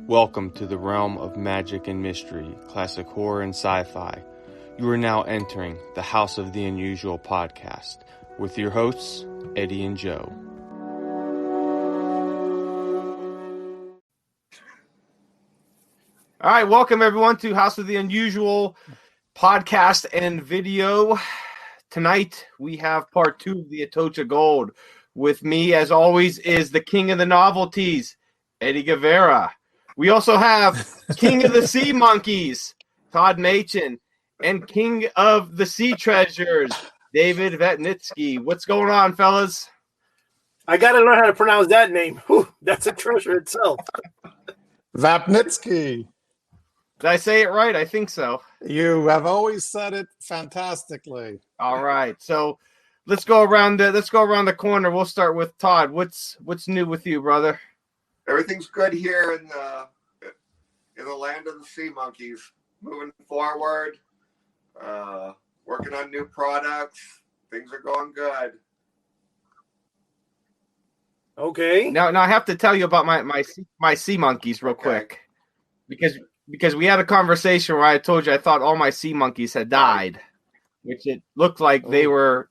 Welcome to the realm of magic and mystery, classic horror and sci-fi. You are now entering the House of the Unusual podcast with your hosts, Eddie and Joe. All right, welcome everyone to House of the Unusual podcast and video. Tonight we have part 2 of the Atocha GOLD. With me, as always, is the king of the novelties, Eddie Guevara. We also have King of the Sea Monkeys, Todd Machin, and King of the Sea Treasures, David Vapnitsky. What's going on, fellas? I got to learn how to pronounce that name. Whew, that's a treasure itself. Vapnitsky. Did I say it right? I think so. You have always said it fantastically. All right, so let's go around the corner. We'll start with Todd. What's new with you, brother? Everything's good here in the land of the sea monkeys. Moving forward, working on new products. Things are going good. Okay. Now I have to tell you about my sea monkeys real quick, because we had a conversation where I told you I thought all my sea monkeys had died, which it looked like they were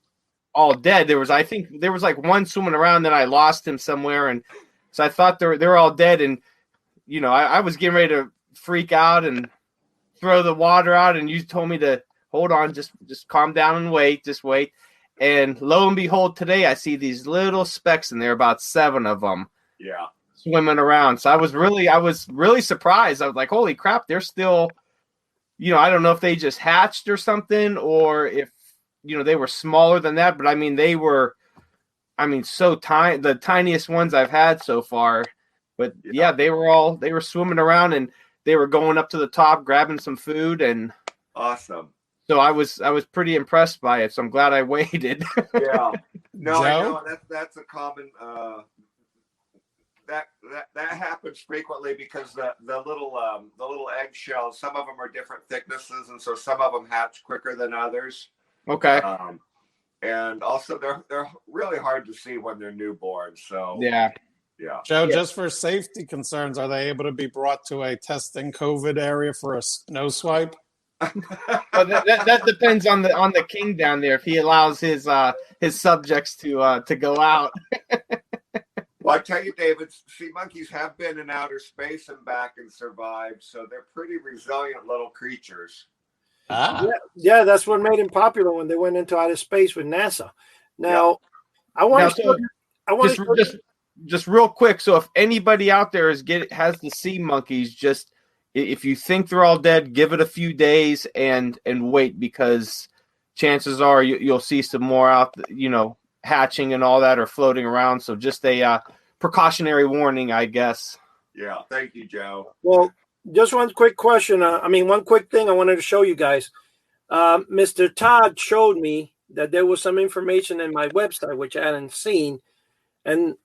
all dead. There was like one swimming around, then I lost him somewhere, and so I thought they were all dead. And you know, I was getting ready to freak out and throw the water out, and you told me to hold on, just calm down and just wait. And lo and behold, today I see these little specks in there, about 7 of them. Yeah. Swimming around. So I was really surprised. I was like, holy crap, they're still, you know, I don't know if they just hatched or something, or if, you know, they were smaller than that, but I mean, they were, so tiny, the tiniest ones I've had so far. But yeah, they were swimming around, and they were going up to the top, grabbing some food, and awesome. So I was pretty impressed by it. So I'm glad I waited. Yeah. No, Joe? I know that's a common that happens frequently because the little eggshells, some of them are different thicknesses, and so some of them hatch quicker than others. Okay. And also they're really hard to see when they're newborn. So yeah. Joe, just for safety concerns, are they able to be brought to a testing COVID area for a snow swipe? Well, that depends on the king down there, if he allows his subjects to go out. Well, I tell you, David, sea monkeys have been in outer space and back and survived, so they're pretty resilient little creatures. Yeah, that's what made him popular when they went into outer space with NASA. Now, I want to just real quick. So, if anybody out there has the sea monkeys, just if you think they're all dead, give it a few days and wait, because chances are you'll see some more out, you know, hatching and all that, or floating around. So just a precautionary warning, I guess. Yeah. Thank you, Joe. Well, just one quick question. One quick thing I wanted to show you guys. Mr. Todd showed me that there was some information in my website, which I hadn't seen. And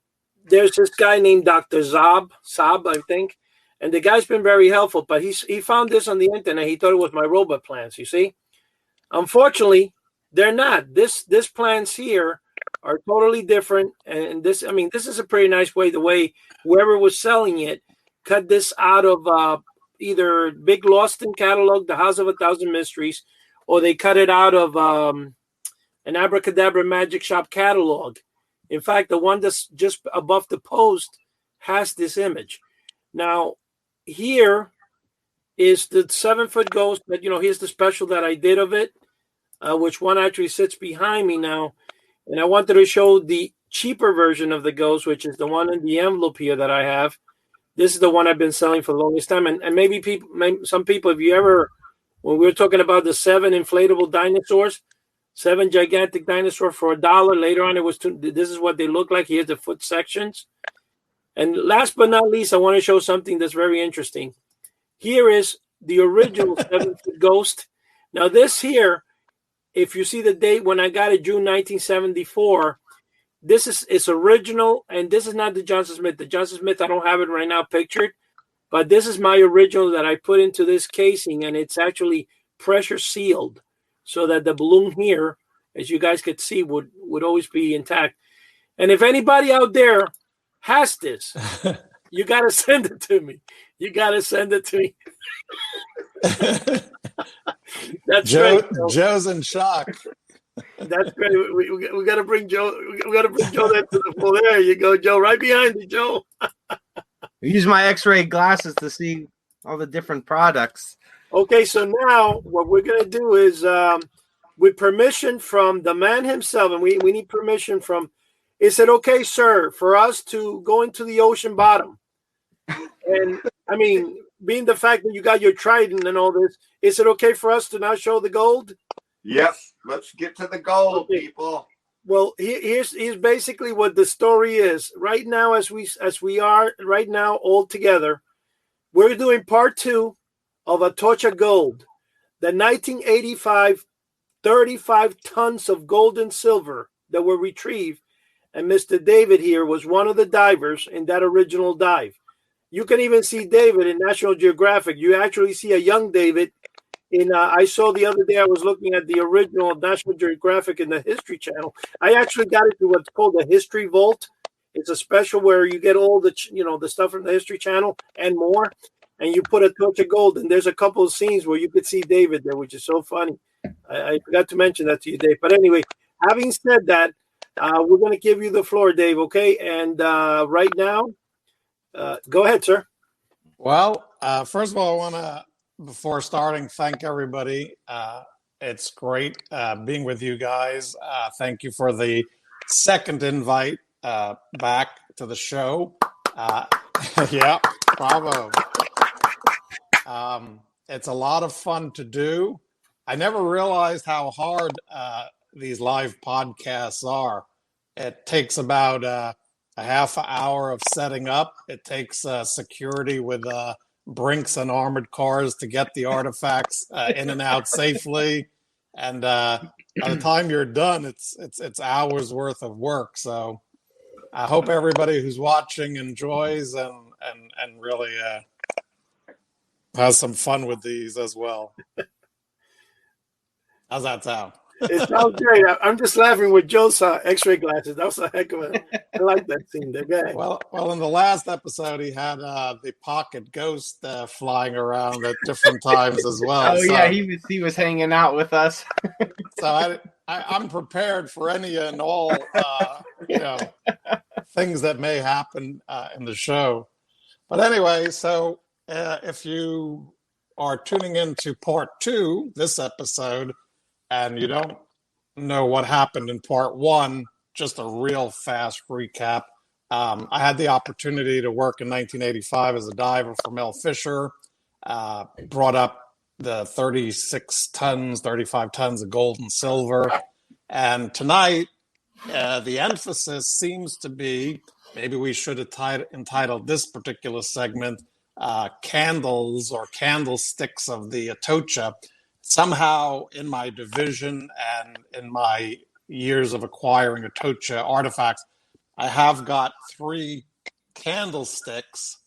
there's this guy named Dr. Saab, I think. And the guy's been very helpful, but he found this on the internet. He thought it was my robot plants, you see. Unfortunately, they're not. This plants here are totally different. And this is a pretty nice way, the way whoever was selling it cut this out of either Big Lost in catalog, The House of a Thousand Mysteries, or they cut it out of an Abracadabra Magic Shop catalog. In fact, the one that's just above the post has this image. Now, here is the 7-foot ghost, but here's the special that I did of it, which one actually sits behind me now. And I wanted to show the cheaper version of the ghost, which is the one in the envelope here that I have. This is the one I've been selling for the longest time. And maybe some people, if you ever, when we were talking about the 7 inflatable dinosaurs, 7 gigantic dinosaurs for $1. Later on, it was this is what they look like. Here's the foot sections. And last but not least, I want to show something that's very interesting. Here is the original 7-foot ghost. Now, this here, if you see the date when I got it, June 1974, this is original, and this is not the Johnson Smith. The Johnson Smith, I don't have it right now pictured, but this is my original that I put into this casing, and it's actually pressure sealed so that the balloon here, as you guys could see, would always be intact. And if anybody out there has this, You got to send it to me. You got to send it to me. That's great. Joe's in shock. That's great. We got to bring Joe. We got to bring Joe there to the full. There you go, Joe. Right behind you, Joe. I use my X-ray glasses to see all the different products. Okay, so now what we're going to do is, with permission from the man himself, and we need permission from, is it okay, sir, for us to go into the ocean bottom? And, I mean, being the fact that you got your trident and all this, is it okay for us to now show the gold? Yes, let's get to the gold, people. Well, here's basically what the story is. Right now, as we are right now all together, we're doing part 2 of Atocha Gold, the 1985 35 tons of gold and silver that were retrieved, and Mr. David here was one of the divers in that original dive. You can even see David in National Geographic. You actually see a young David in. I saw the other day. I was looking at the original National Geographic in the History Channel. I actually got it to what's called the History Vault. It's a special where you get all the the stuff from the History Channel and more, and you put Atocha Gold. And there's a couple of scenes where you could see David there, which is so funny. I forgot to mention that to you, Dave. But anyway, having said that, we're going to give you the floor, Dave. Okay, and right now. Go ahead, sir. Well, first of all, I want to, before starting, thank everybody. It's great being with you guys. Thank you for the second invite back to the show. Yeah, bravo. It's a lot of fun to do. I never realized how hard these live podcasts are. It takes about a half hour of setting up. It takes security with brinks and armored cars to get the artifacts in and out safely. And by the time you're done, it's hours worth of work. So I hope everybody who's watching enjoys and really has some fun with these as well. How's that sound? It sounds great. I'm just laughing with Joe's X-ray glasses. That was a heck of a. I like that scene. There, guy. Well, in the last episode, he had the pocket ghost flying around at different times as well. Oh yeah, he was hanging out with us. So I'm prepared for any and all things that may happen in the show. But anyway, so if you are tuning into part 2, this episode, and you don't know what happened in part 1, just a real fast recap. I had the opportunity to work in 1985 as a diver for Mel Fisher, brought up the 35 tons of gold and silver. And tonight, the emphasis seems to be, maybe we should have entitled this particular segment, Candles or Candlesticks of the Atocha. Somehow in my division and in my years of acquiring Atocha artifacts, I have got 3 candlesticks.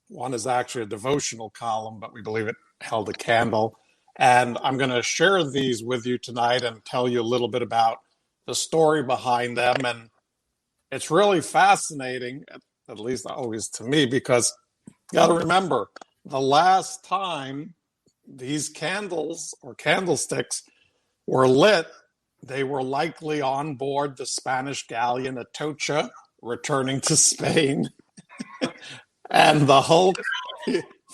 One is actually a devotional column, but we believe it held a candle. And I'm going to share these with you tonight and tell you a little bit about the story behind them. And it's really fascinating, at least always to me, because you got to remember, the last time these candles or candlesticks were lit, they were likely on board the Spanish galleon Atocha, returning to Spain. And the Hulk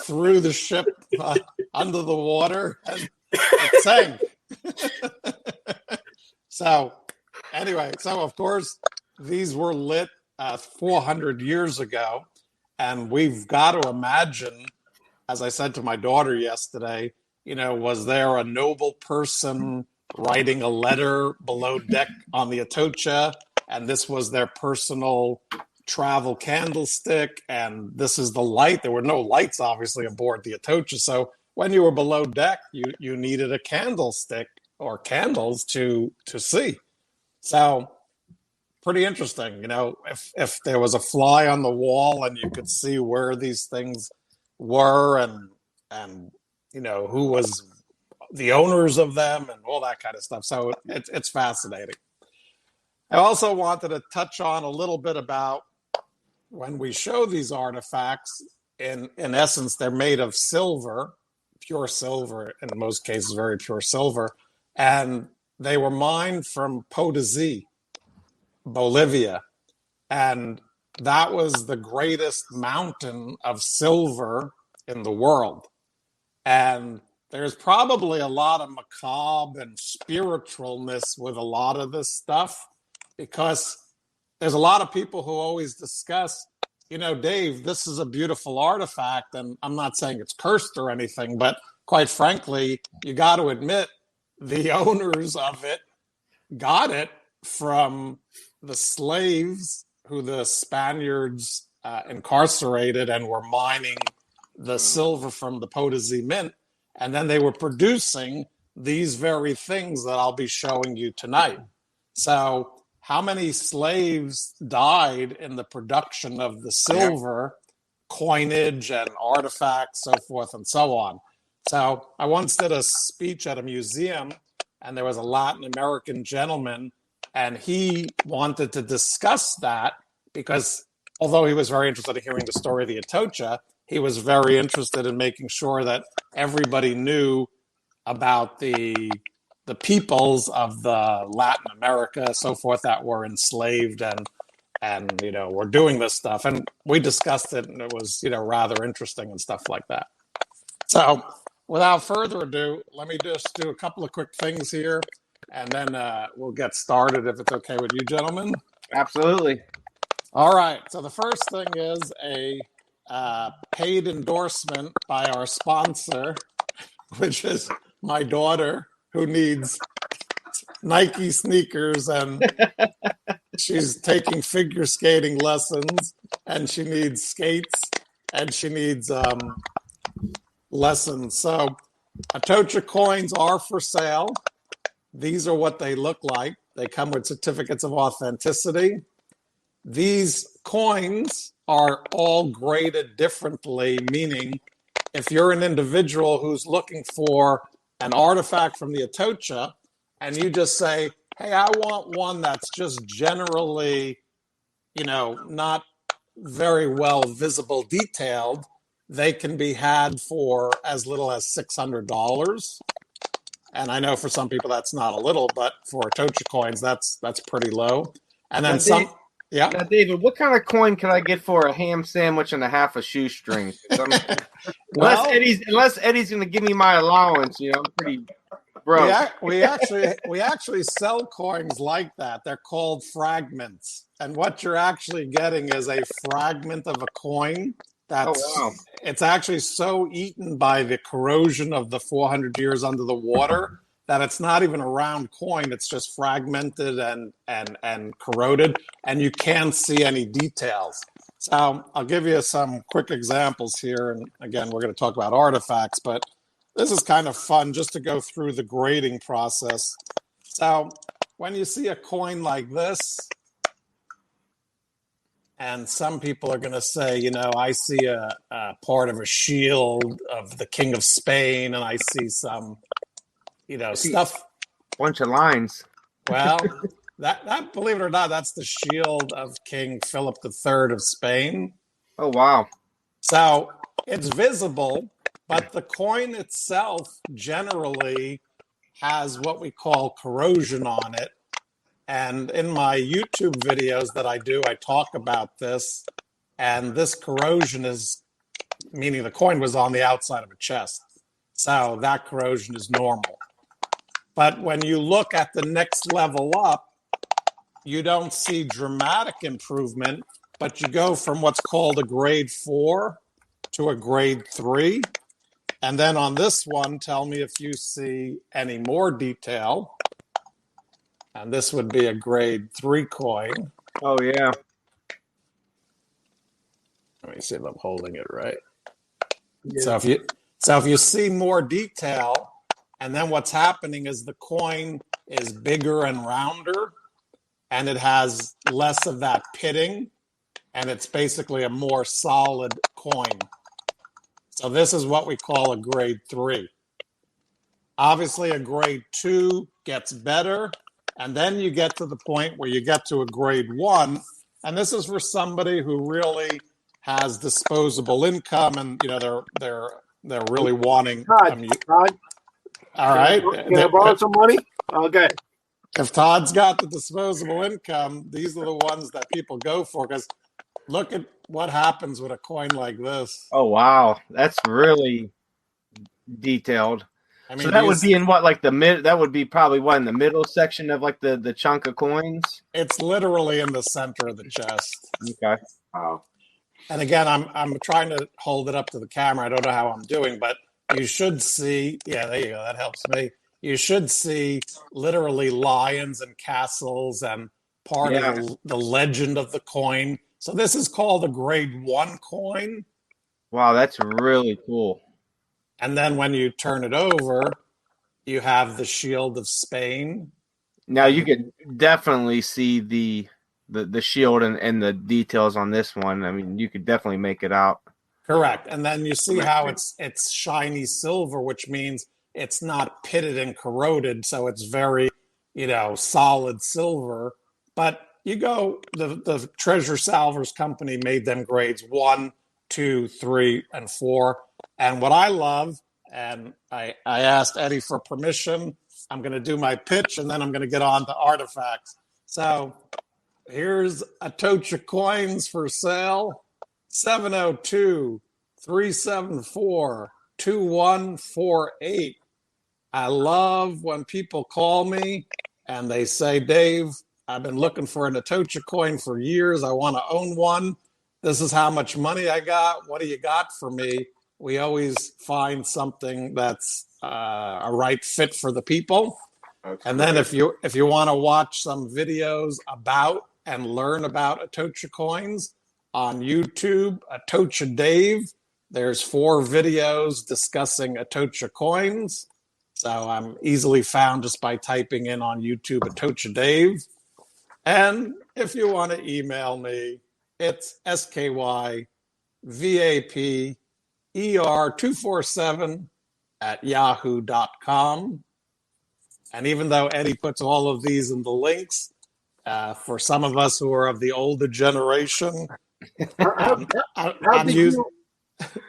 threw the ship under the water and it sank. So anyway, of course, these were lit 400 years ago. And we've got to imagine, as I said to my daughter yesterday, was there a noble person writing a letter below deck on the Atocha, and this was their personal travel candlestick, and this is the light. There were no lights, obviously, aboard the Atocha, so when you were below deck, you needed a candlestick or candles to see. So pretty interesting, if there was a fly on the wall and you could see where these things were and who was the owners of them and all that kind of stuff. So it's fascinating. I also wanted to touch on a little bit about when we show these artifacts, in essence, they're made of silver, pure silver, in most cases, very pure silver. And they were mined from Potosí, Bolivia. And that was the greatest mountain of silver in the world. And there's probably a lot of macabre and spiritualness with a lot of this stuff, because there's a lot of people who always discuss, Dave, this is a beautiful artifact, and I'm not saying it's cursed or anything, but quite frankly, you got to admit the owners of it got it from the slaves who the Spaniards incarcerated and were mining the silver from the Potosí Mint. And then they were producing these very things that I'll be showing you tonight. So how many slaves died in the production of the silver, coinage and artifacts, so forth and so on? So I once did a speech at a museum, and there was a Latin American gentleman, and he wanted to discuss that because although he was very interested in hearing the story of the Atocha, he was very interested in making sure that everybody knew about the peoples of the Latin America, so forth, that were enslaved and were doing this stuff. And we discussed it, and it was rather interesting and stuff like that. So without further ado, let me just do a couple of quick things here, and then we'll get started if it's okay with you, gentlemen. Absolutely. All right. So the first thing is a paid endorsement by our sponsor, which is my daughter, who needs Nike sneakers, and she's taking figure skating lessons, and she needs skates, and she needs lessons. So Atocha coins are for sale. These are what they look like. They come with certificates of authenticity. These coins are all graded differently, meaning if you're an individual who's looking for an artifact from the Atocha and you just say, hey, I want one that's just generally, not very well visible detailed, they can be had for as little as $600. And I know for some people that's not a little, but for Atocha coins, that's pretty low. And then Now, David, what kind of coin can I get for a ham sandwich and a half a shoestring? Unless Eddie's going to give me my allowance, I'm pretty broke. We actually sell coins like that. They're called fragments, and what you're actually getting is a fragment of a coin. It's actually so eaten by the corrosion of the 400 years under the water that it's not even a round coin. It's just fragmented and corroded, and you can't see any details. So I'll give you some quick examples here. And again, we're going to talk about artifacts, but this is kind of fun just to go through the grading process. So when you see a coin like this, and some people are going to say, I see a part of a shield of the King of Spain, and I see some stuff. Bunch of lines. Well, that believe it or not, that's the shield of King Philip III of Spain. Oh, wow. So it's visible, but the coin itself generally has what we call corrosion on it. And in my YouTube videos that I do, I talk about this. And this corrosion is, meaning the coin was on the outside of a chest. So that corrosion is normal. But when you look at the next level up, you don't see dramatic improvement, but you go from what's called a grade 4 to a grade 3. And then on this one, tell me if you see any more detail. And this would be a grade 3 coin. Oh, yeah. Let me see if I'm holding it right. Yeah. So if you see more detail, and then what's happening is the coin is bigger and rounder, and it has less of that pitting, and it's basically a more solid coin. So this is what we call a grade 3. Obviously, a grade 2 gets better, and then you get to the point where you get to a grade 1, And this is for somebody who really has disposable income, and they're really wanting. Todd, all right. Can I borrow some money? Okay. If Todd's got the disposable income, these are the ones that people go for, because look at what happens with a coin like this. Oh wow, that's really detailed. I mean, so that would be in what, like the mid? That would be probably what, in the middle section of like the chunk of coins. It's literally in the center of the chest. Okay. Wow. And again, I'm trying to hold it up to the camera. I don't know how I'm doing, but you should see. Yeah, there you go. That helps me. You should see literally lions and castles and part of the legend of the coin. So this is called a grade 1 coin. Wow, that's really cool. And then when you turn it over, you have the shield of Spain. Now you could definitely see the shield and the details on this one. I mean, you could definitely make it out. Correct. And then you see how it's shiny silver, which means it's not pitted and corroded, so it's very, solid silver. But you go, the Treasure Salvers Company made them grades 1, 2, 3, and 4. And what I love, and I asked Eddie for permission, I'm going to do my pitch, and then I'm going to get on to artifacts. So here's Atocha coins for sale, 702-374-2148. I love when people call me and they say, Dave, I've been looking for an Atocha coin for years. I want to own one. This is how much money I got. What do you got for me? We always find something that's a right fit for the people. That's and great. Then if you want to watch some videos about and learn about Atocha coins on YouTube, Atocha Dave, there's 4 videos discussing Atocha coins. So I'm easily found just by typing in on YouTube Atocha Dave. And if you want to email me, it's skyvaper247@yahoo.com. And even though Eddie puts all of these in the links, for some of us who are of the older generation, How did you do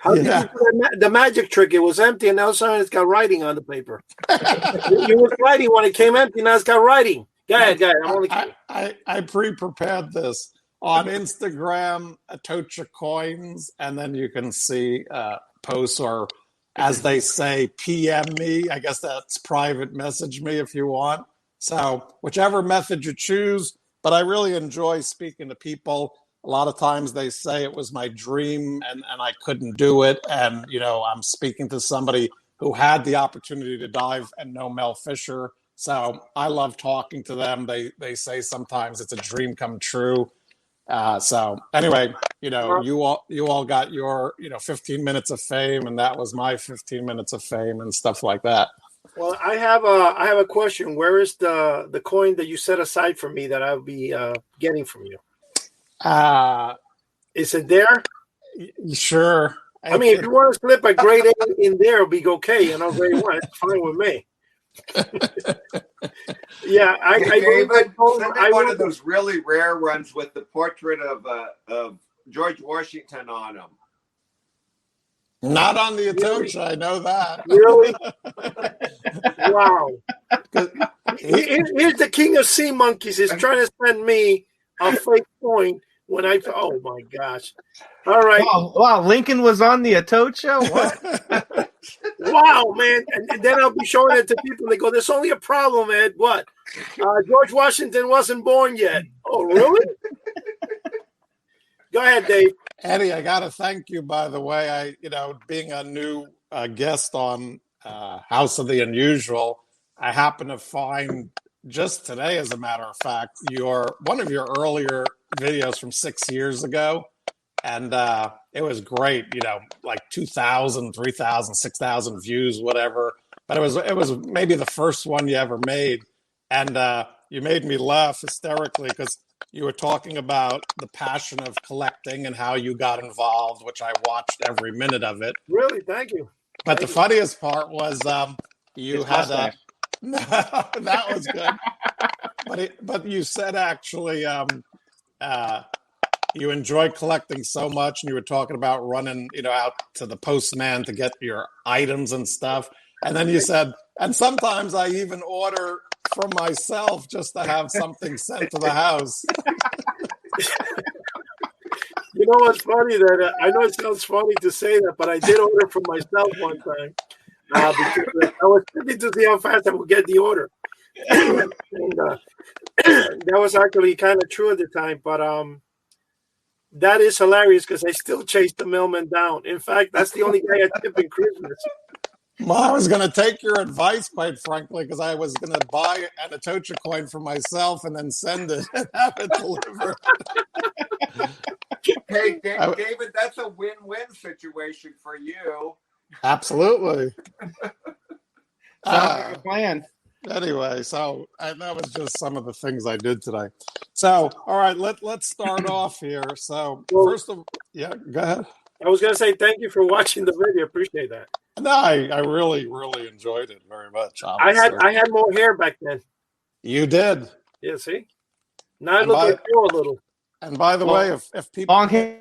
the magic trick? It was empty, and now suddenly it's got writing on the paper. You was writing when it came empty, now it's got writing. Go ahead. I pre-prepared this on Instagram, Atocha coins, and then you can see posts, or as they say, PM me. I guess that's private message me if you want. So whichever method you choose, but I really enjoy speaking to people. A lot of times they say it was my dream and I couldn't do it. And, I'm speaking to somebody who had the opportunity to dive and know Mel Fisher. So I love talking to them. They say sometimes it's a dream come true. So anyway, you all got your, 15 minutes of fame, and that was my 15 minutes of fame and stuff like that. Well, I have a question. Where is the coin that you set aside for me that I'll be getting from you? Is it there? Sure. I mean, if you want to slip a grade A in there, it'll be okay. Grade 1, it's fine with me. Yeah, David, send me one of those really rare ones with the portrait of George Washington on them. Not on the Atocha, I know that. Really? Wow. Here's the king of sea monkeys is trying to send me a fake coin when oh my gosh. All right. Wow, Lincoln was on the Atocha? What? Wow, man. And then I'll be showing it to people. They go, there's only a problem, Ed. What? George Washington wasn't born yet. Oh, really? Go ahead, Dave. Eddie, I got to thank you, by the way. Being a new guest on House of the Unusual, I happen to find just today, as a matter of fact, one of your earlier videos from 6 years ago. And it was great, like 2,000, 3,000, 6,000 views, whatever. But it was maybe the first one you ever made. And you made me laugh hysterically because you were talking about the passion of collecting and how you got involved, which I watched every minute of it. Really? Thank you. But the funniest part was you had that was good. But you said actually you enjoy collecting so much, and you were talking about running, out to the postman to get your items and stuff. And then you said, and sometimes I even order for myself just to have something sent to the house. You know what's funny? That I know it sounds funny to say that, but I did order for myself one time because I was checking to see how fast I would get the order. And, that was actually kind of true at the time, but that is hilarious because I still chase the mailman down. In fact, that's the only guy I tip in Christmas. Well, I was going to take your advice, quite frankly, because I was going to buy an Atocha coin for myself and then send it and have it delivered. Hey, David, that's a win-win situation for you. Absolutely. Sounds like a plan. Anyway, so that was just some of the things I did today. So, all right, let's start off here. So, first of yeah, go ahead. I was going to say thank you for watching the video. Appreciate that. No, I really, really enjoyed it very much. Obviously. I had more hair back then. You did. Yeah, see? Now I look like you a little. And by the way, if people long hair.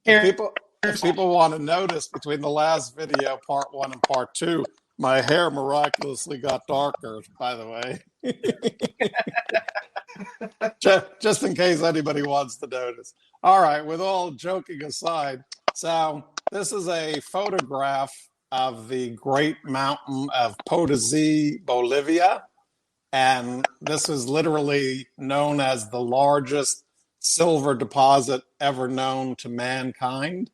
If people want to notice, between the last video, part 1 and part 2, my hair miraculously got darker, by the way. just in case anybody wants to notice. All right, with all joking aside, so this is a photograph of the great mountain of Potosí, Bolivia. And this is literally known as the largest silver deposit ever known to mankind.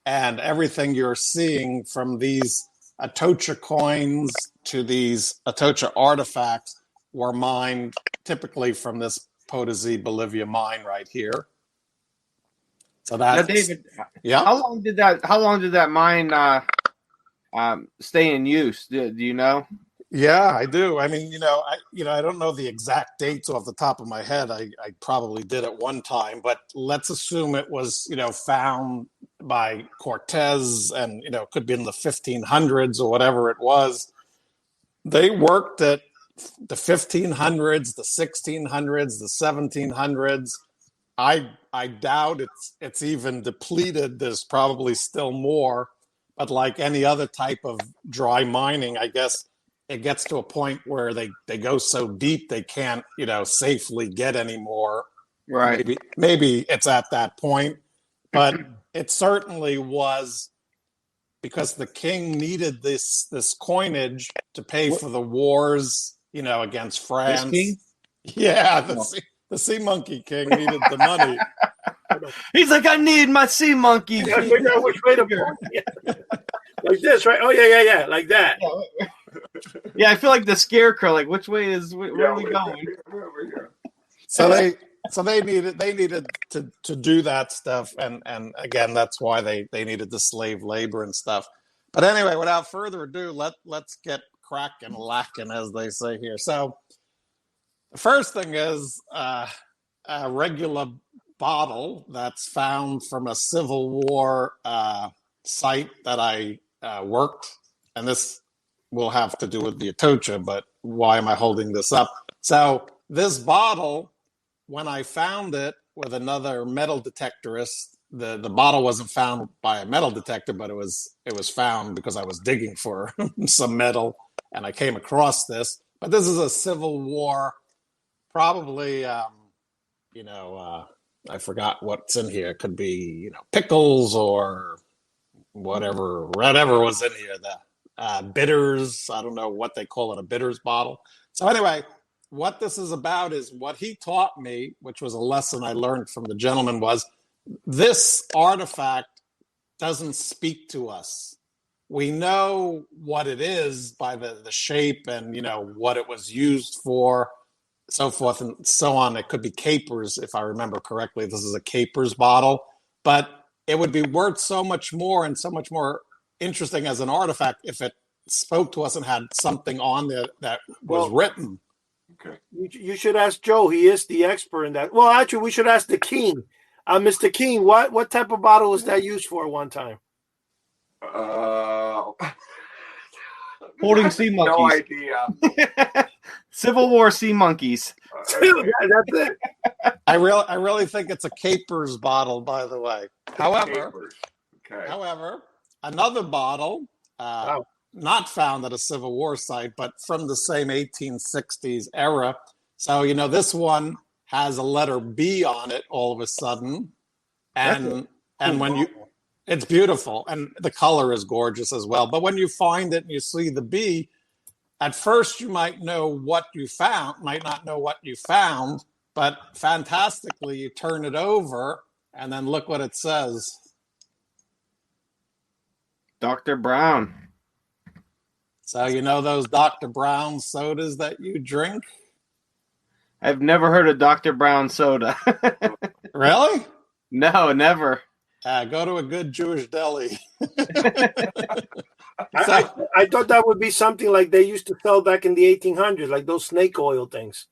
And everything you're seeing, from these Atocha coins to these Atocha artifacts, were mined typically from this Potosí, Bolivia mine right here. So that's, now, David, yeah. How long did that mine stay in use? Do you know? Yeah, I do. I mean, I don't know the exact dates off the top of my head. I probably did at one time, but let's assume it was, found by Cortez, and, could be in the 1500s or whatever it was. They worked at the 1500s, the 1600s, the 1700s. I doubt it's even depleted. There's probably still more, but like any other type of dry mining, I guess it gets to a point where they go so deep they can't, safely get any more. Right. Maybe it's at that point, but it certainly was, because the king needed this coinage to pay for the wars, against France. This king? Yeah, the sea monkey king needed the money. He's like, I need my sea monkey. I figure out which way to point. Like this, right? Oh, yeah, like that. Yeah, I feel like the scarecrow. Like, which way where are we going? So they needed to do that stuff, and again, that's why they needed the slave labor and stuff. But anyway, without further ado, let's get cracking, lacking, as they say here. So the first thing is a regular bottle that's found from a Civil War site that I worked, and this will have to do with the Atocha, but why am I holding this up? So this bottle, when I found it with another metal detectorist, the bottle wasn't found by a metal detector, but it was found because I was digging for some metal, and I came across this. But this is a Civil War, probably, I forgot what's in here. It could be, pickles or whatever was in here. Bitters. I don't know what they call it, a bitters bottle. So anyway, what this is about is what he taught me, which was a lesson I learned from the gentleman, was this artifact doesn't speak to us. We know what it is by the shape and, what it was used for, so forth and so on. It could be capers, if I remember correctly. This is a capers bottle, but it would be worth so much more and so much more interesting as an artifact if it spoke to us and had something on there that was written. Okay. You should ask Joe. He is the expert in that. Well, actually, we should ask the King. Mr. King, what type of bottle was that used for one time? Holding sea monkeys. No idea. Civil War sea monkeys. That's it. I really think it's a Capers bottle, by the way. However, Okay. another bottle, Wow. not found at a Civil War site, but from the same 1860s era. So, this one has a letter B on it all of a sudden. And when it's beautiful, and the color is gorgeous as well. But when you find it and you see the B, at first you might not know what you found, but fantastically, you turn it over and then look what it says. Dr. Brown. So those Dr. Brown sodas that you drink? I've never heard of Dr. Brown soda. Really? No, never. Go to a good Jewish deli. I thought that would be something like they used to sell back in the 1800s, like those snake oil things.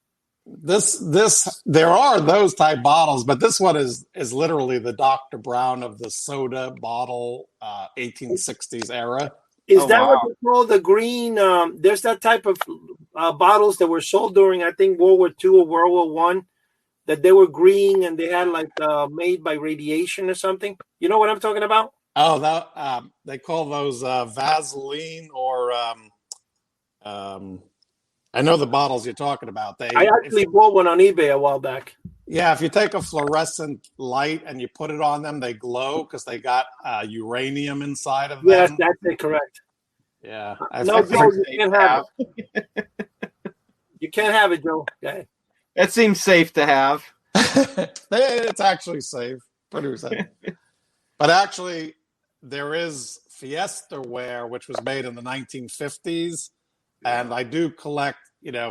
There are those type bottles, but this one is literally the Dr. Brown of the soda bottle, 1860s era. Is that wow. what they call the green? There's that type of bottles that were sold during, I think, World War II or World War One, that they were green and they had like made by radiation or something. You know what I'm talking about? Oh, that they call those Vaseline or I know the bottles you're talking about. I actually bought one on eBay a while back. Yeah, if you take a fluorescent light and you put it on them, they glow because they got uranium inside of them. Yes, that's it, correct. Yeah. No, Joe, you can't have it. You can't have it, Joe. Okay. That seems safe to have. It's actually safe. Pretty safe. But actually, there is Fiesta ware, which was made in the 1950s. And I do collect,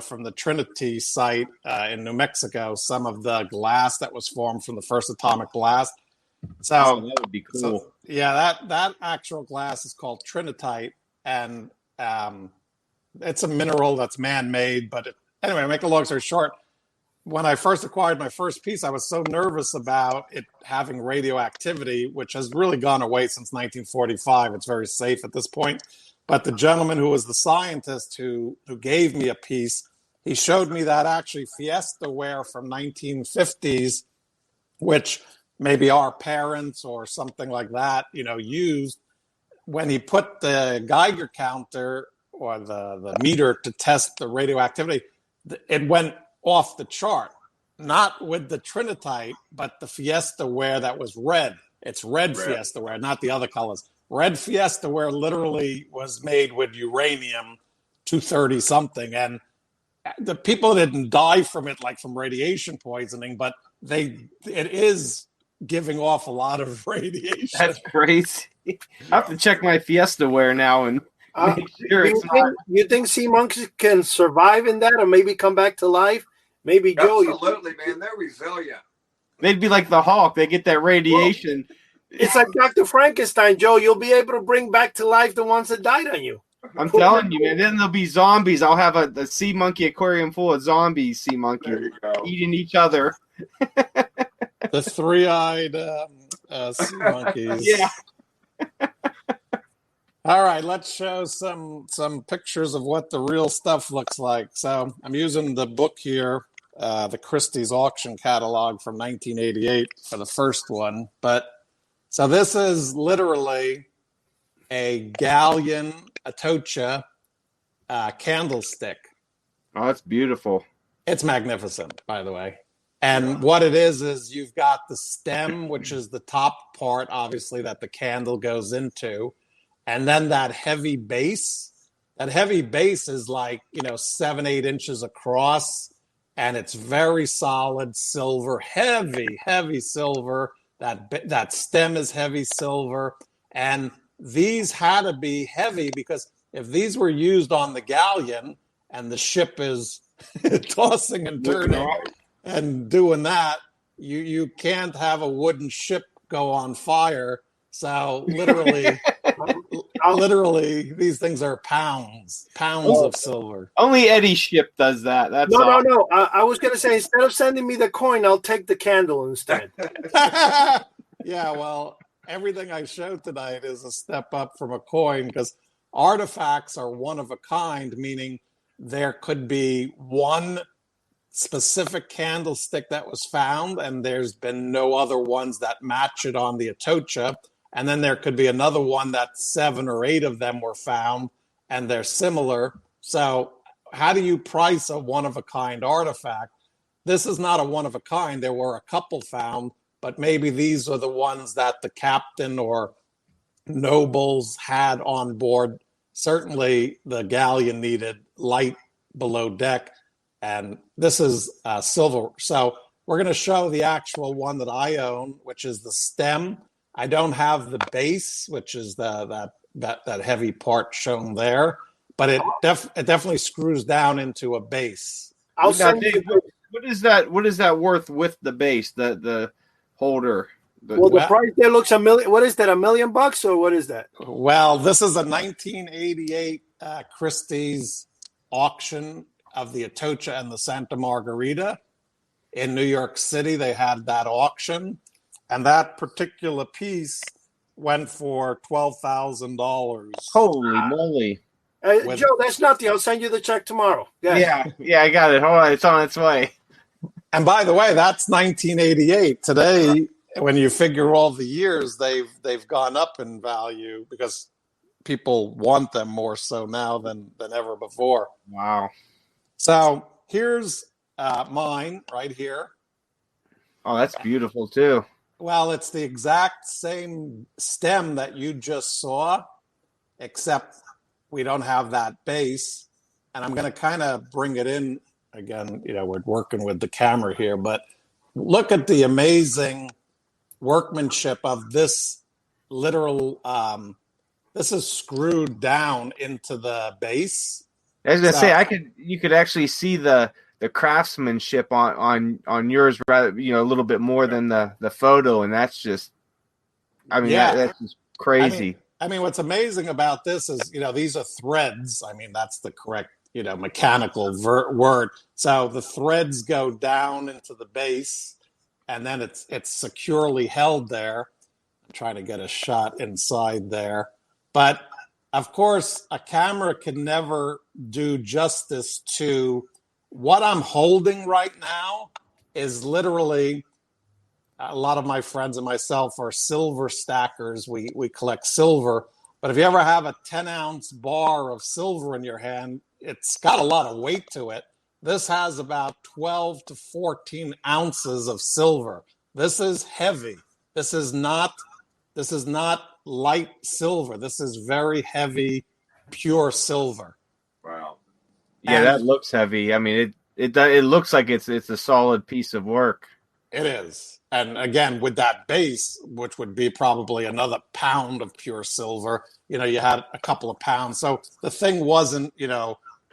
from the Trinity site in New Mexico, some of the glass that was formed from the first atomic blast. So that would be cool. That actual glass is called trinitite, and it's a mineral that's man-made. But anyway, make a long story short, when I first acquired my first piece, I was so nervous about it having radioactivity, which has really gone away since 1945. It's very safe at this point. But the gentleman who was the scientist who gave me a piece, he showed me that actually Fiesta ware from 1950s, which maybe our parents or something like that, used. When he put the Geiger counter or the meter to test the radioactivity, it went off the chart. Not with the trinitite, but the Fiesta ware that was red. It's red. Fiesta ware, not the other colors. Red Fiesta ware literally was made with uranium-230 something, and the people didn't die from it like from radiation poisoning, but it is giving off a lot of radiation. That's crazy. I have to check my Fiesta ware now and make sure you think sea monkeys can survive in that, or maybe come back to life? Maybe Joe. Absolutely, man. They're resilient. They'd be like the Hulk. They get that radiation. It's like Dr. Frankenstein, Joe. You'll be able to bring back to life the ones that died on you. I'm telling you, man. Then there'll be zombies. I'll have a sea monkey aquarium full of zombies, sea monkeys eating each other. The three-eyed sea monkeys. Yeah. All right, let's show some pictures of what the real stuff looks like. So I'm using the book here, the Christie's auction catalog from 1988 for the first one. But so this is literally a galleon Atocha candlestick. Oh, that's beautiful. It's magnificent, by the way. And what it is you've got the stem, which is the top part, obviously, that the candle goes into. And then that heavy base. That heavy base is like, 7-8 inches across. And it's very solid silver, heavy silver. That stem is heavy silver. And these had to be heavy because if these were used on the galleon and the ship is tossing and turning and doing that, you can't have a wooden ship go on fire. So literally, these things are pounds of silver. Only Eddie's ship does that. That's all. No. I was going to say, instead of sending me the coin, I'll take the candle instead. Yeah, well, everything I showed tonight is a step up from a coin because artifacts are one of a kind, meaning there could be one specific candlestick that was found, and there's been no other ones that match it on the Atocha. And then there could be another one that 7 or 8 of them were found, and they're similar. So how do you price a one-of-a-kind artifact? This is not a one-of-a-kind. There were a couple found, but maybe these are the ones that the captain or nobles had on board. Certainly the galleon needed light below deck, and this is silver. So we're going to show the actual one that I own, which is the stem. I don't have the base, which is that heavy part shown there, but it definitely screws down into a base. I'll send Dave, you. what is that? What is that worth with the base? The holder. The price there looks $1 million. What is that? $1 million or what is that? Well, this is a 1988 Christie's auction of the Atocha and the Santa Margarita in New York City. They had that auction, and that particular piece went for $12,000. Holy moly! Joe, that's nothing. I'll send you the check tomorrow. Yeah, I got it. Hold on, it's on its way. And by the way, that's 1988. Today, when you figure all the years, they've gone up in value because people want them more so now than ever before. Wow. So here's mine right here. Oh, that's beautiful too. Well, it's the exact same stem that you just saw, except we don't have that base. And I'm going to kind of bring it in again. We're working with the camera here, but look at the amazing workmanship of this literal. This is screwed down into the base. I was gonna say you could actually see the craftsmanship on yours rather a little bit more than the photo, and that's just that's just crazy. I mean, what's amazing about this is these are threads. I mean, that's the correct mechanical word. So the threads go down into the base, and then it's securely held there. I'm trying to get a shot inside there, but of course, a camera can never do justice to what I'm holding right now. Is literally a lot of my friends and myself are silver stackers. We collect silver, but if you ever have a 10-ounce bar of silver in your hand, it's got a lot of weight to it. This has about 12 to 14 ounces of silver. This is heavy. This is not light silver. This is very heavy, pure silver. Wow. Yeah, that looks heavy. I mean, it looks like it's a solid piece of work. It is. And again, with that base, which would be probably another pound of pure silver, you had a couple of pounds. So the thing wasn't,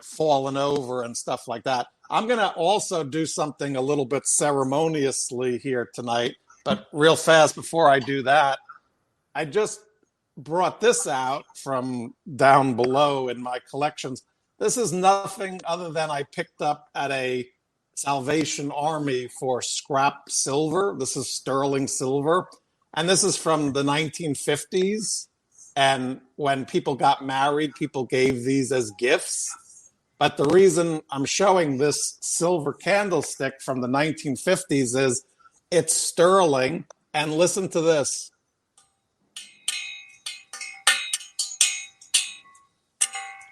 falling over and stuff like that. I'm going to also do something a little bit ceremoniously here tonight, but real fast before I do that, I just brought this out from down below in my collections. This is nothing other than I picked up at a Salvation Army for scrap silver. This is sterling silver. And this is from the 1950s. And when people got married, people gave these as gifts. But the reason I'm showing this silver candlestick from the 1950s is it's sterling. And listen to this.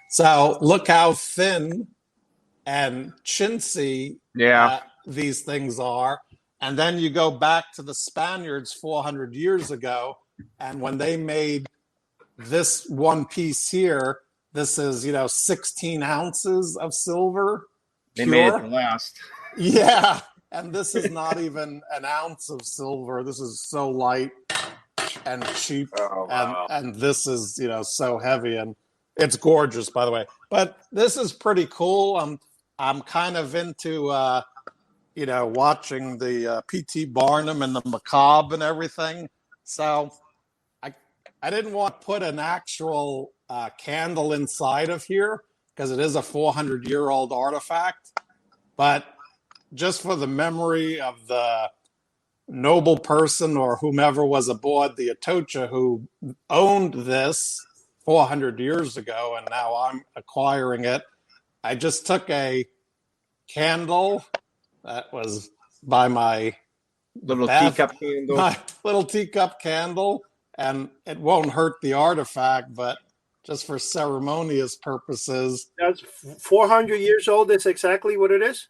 So look how thin and chintzy these things are. And then you go back to the Spaniards 400 years ago, and when they made this one piece here, this is 16 ounces of silver. They made it to last. Yeah, and this is not even an ounce of silver. This is so light and cheap, and this is so heavy, and it's gorgeous, by the way. But this is pretty cool. I'm kind of into watching the P.T. Barnum and the Macabre and everything. So I didn't want to put an actual candle inside of here because it is a 400-year-old artifact. But just for the memory of the noble person or whomever was aboard the Atocha who owned this 400 years ago, and now I'm acquiring it. I just took a candle that was by my Little bath, teacup candle. my little teacup candle, and it won't hurt the artifact, but just for ceremonious purposes. That's 400 years old. That's exactly what it is.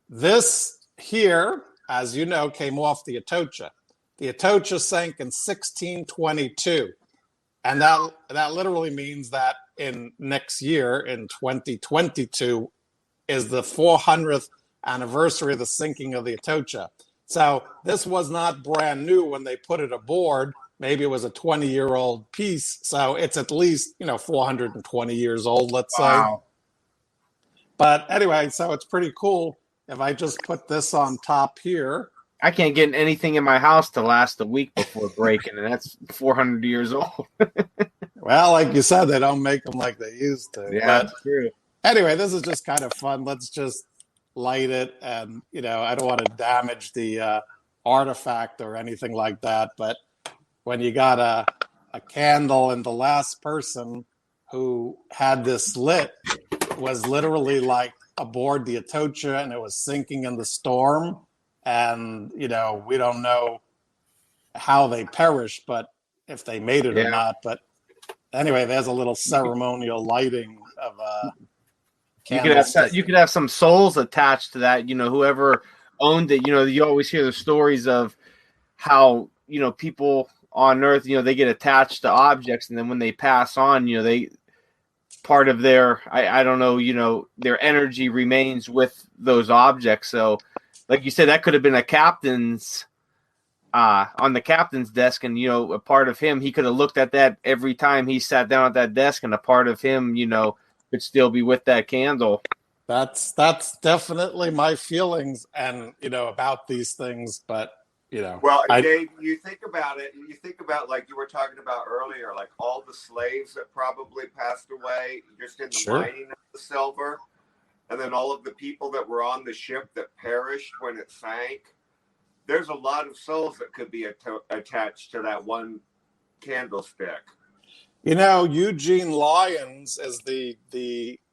This here, as you know, came off the Atocha. The Atocha sank in 1622. And that literally means that in next year, in 2022, is the 400th anniversary of the sinking of the Atocha. So this was not brand new when they put it aboard. Maybe it was a 20-year-old piece. So it's at least, 420 years old, let's say. But anyway, so it's pretty cool. If I just put this on top here. I can't get anything in my house to last a week before breaking, and that's 400 years old. Well, like you said, they don't make them like they used to. Yeah, but that's true. Anyway, this is just kind of fun. Let's just light it, and I don't want to damage the artifact or anything like that. But when you got a candle, and the last person who had this lit was literally like aboard the Atocha, and it was sinking in the storm, and we don't know how they perished, but if they made it or not. But anyway, there's a little ceremonial lighting of you could have some souls attached to that. Whoever owned it. You always hear the stories of how people on Earth, they get attached to objects, and then when they pass on, they part of their I don't know, their energy remains with those objects. So, like you said, that could have been a captain's on the captain's desk, and a part of him, he could have looked at that every time he sat down at that desk, and a part of him, could still be with that candle. That's definitely my feelings, and about these things. But well, Dave, you think about it. You think about, like you were talking about earlier, like all the slaves that probably passed away just in the mining of the silver, and then all of the people that were on the ship that perished when it sank. There's a lot of souls that could be attached to that one candlestick. Eugene Lyons is the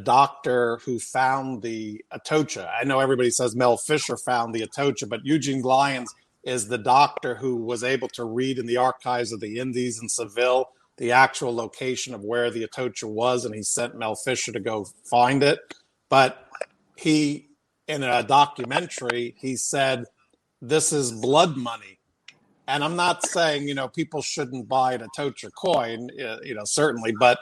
doctor who found the Atocha. I know everybody says Mel Fisher found the Atocha, but Eugene Lyons is the doctor who was able to read in the archives of the Indies in Seville the actual location of where the Atocha was, and he sent Mel Fisher to go find it. But he, in a documentary, he said, this is blood money. And I'm not saying, people shouldn't buy an Atocha coin, certainly, but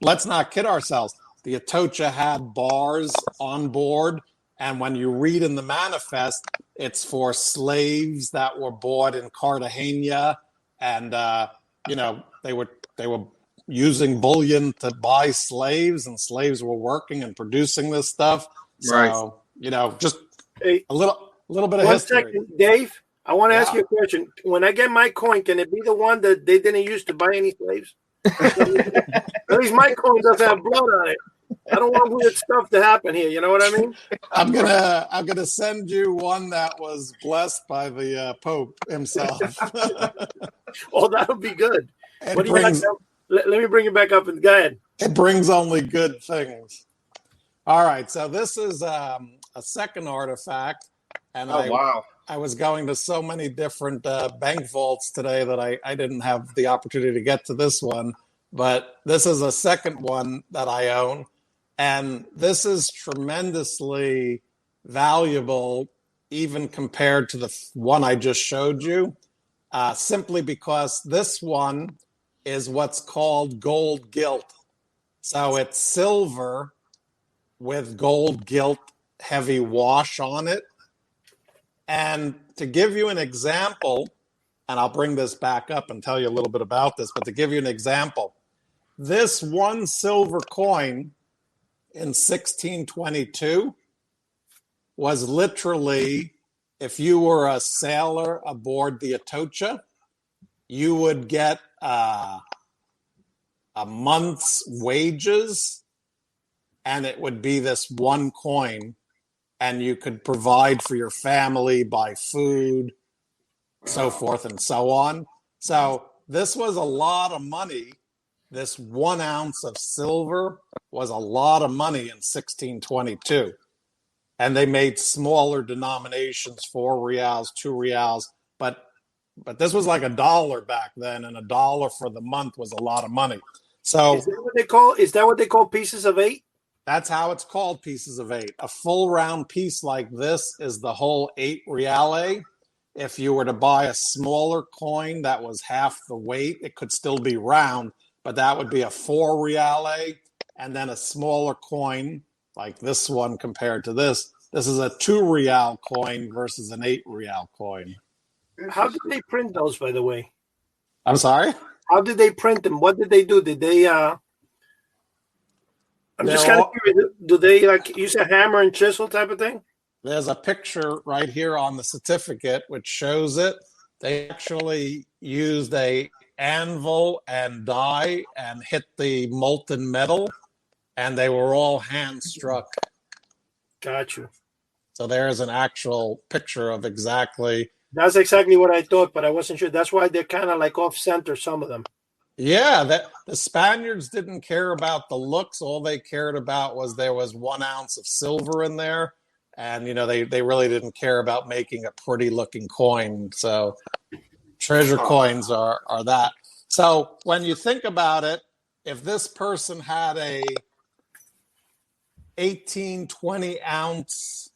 let's not kid ourselves. The Atocha had bars on board, and when you read in the manifest, it's for slaves that were bought in Cartagena, and they were using bullion to buy slaves, and slaves were working and producing this stuff. So, just a little bit of history. 1 second, Dave. I want to ask you a question. When I get my coin, can it be the one that they didn't use to buy any slaves? At least my coin doesn't have blood on it. I don't want weird stuff to happen here. You know what I mean? I'm gonna send you one that was blessed by the Pope himself. Oh, that would be good. Let me bring it back up and go ahead. It brings only good things. All right, so this is a second artifact, and I was going to so many different bank vaults today that I didn't have the opportunity to get to this one. But this is a second one that I own. And this is tremendously valuable, even compared to the one I just showed you, simply because this one is what's called gold gilt. So it's silver with gold gilt heavy wash on it. And to give you an example, and I'll bring this back up and tell you a little bit about this, but to give you an example, this one silver coin in 1622 was literally, if you were a sailor aboard the Atocha, you would get a month's wages, and it would be this one coin, and you could provide for your family, buy food, so forth and so on. So this was a lot of money this 1 ounce of silver was a lot of money in 1622. And they made smaller denominations, 4 reals, 2 reals. But this was like $1 back then, and $1 for the month was a lot of money. So is that what they call pieces of 8? That's how it's called, pieces of 8. A full round piece like this is the whole 8 reale. If you were to buy a smaller coin that was half the weight, it could still be round, but that would be a 4 reale. And then a smaller coin like this one compared to this. This is a 2 real coin versus an 8 real coin. How did they print those, by the way? I'm sorry? How did they print them? What did they do? Did they I'm just kind of curious. Do they like use a hammer and chisel type of thing? There's a picture right here on the certificate which shows it. They actually used a anvil and die and hit the molten metal, and they were all hand struck. Got you. So there's an actual picture of exactly. That's exactly what I thought, but I wasn't sure. That's why they're kind of like off center, some of them. Yeah, the Spaniards didn't care about the looks. All they cared about was there was 1 ounce of silver in there. And, they really didn't care about making a pretty looking coin. So treasure coins are that. So when you think about it, if this person had a 18, 20 ounce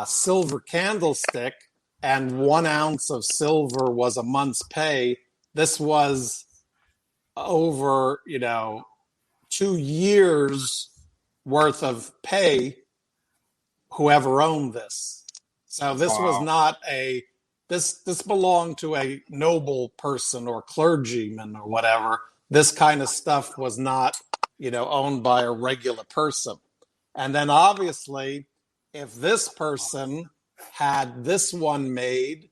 silver candlestick and 1 ounce of silver was a month's pay, this was over, 2 years worth of pay, whoever owned this. So this was not this belonged to a noble person or clergyman or whatever. This kind of stuff was not, owned by a regular person. And then obviously, if this person had this one made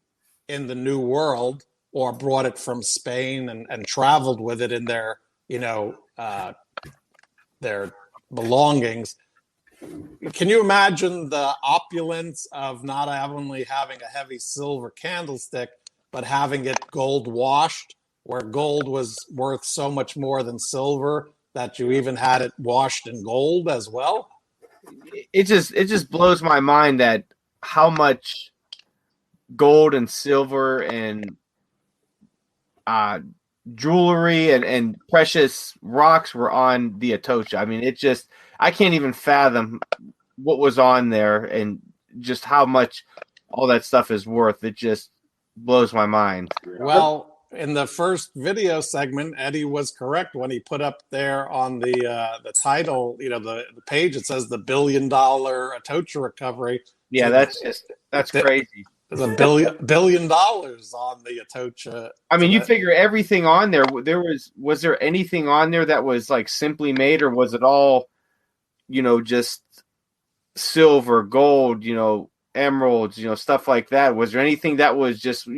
in the New World or brought it from Spain and traveled with it in their, their belongings, can you imagine the opulence of not only having a heavy silver candlestick, but having it gold washed, where gold was worth so much more than silver that you even had it washed in gold as well? It just blows my mind that how much gold and silver and jewelry and precious rocks were on the Atocha. I mean, I can't even fathom what was on there and just how much all that stuff is worth. It just blows my mind. Well, in the first video segment, Eddie was correct when he put up there on the title, the page, it says the $1 billion Atocha recovery. Yeah, that's crazy. There's $1 billion on the Atocha. I mean, you figure everything on there. Was there anything on there that was like simply made, or was it all, just silver, gold, emeralds, stuff like that? Was there anything that was just,